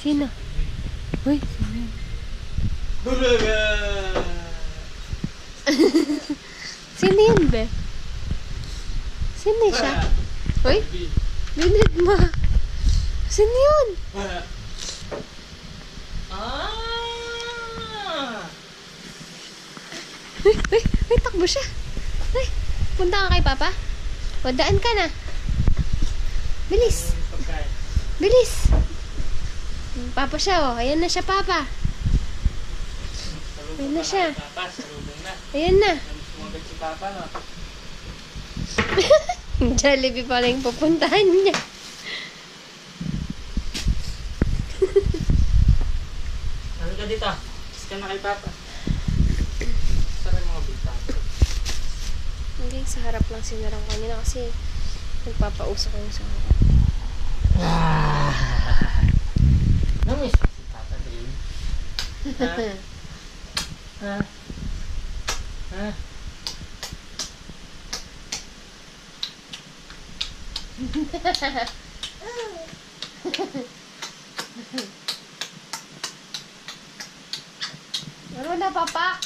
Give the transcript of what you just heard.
Sino? Uy, sino yun? Sino yun, be? Sino siya? Uy, binid mo. Sino yun? Uy, takbo siya. Uy, punta ka kay Papa. O, daan ka na. Bilis. Bilis. Papa siya, oh. Ayan na siya, Papa. Ayan na siya. Ayan na. Sumagat si Papa, no? Jollibee pala yung pupuntahan niya. Ano ka dito? Kiss ka na kay Papa. Sarap mga bintang. Hindi, sa harap lang sinarang kanina kasi nagpapausok yung sa harap. Namiss ka si Papa din. Ha? Ha? Ano na, Papa?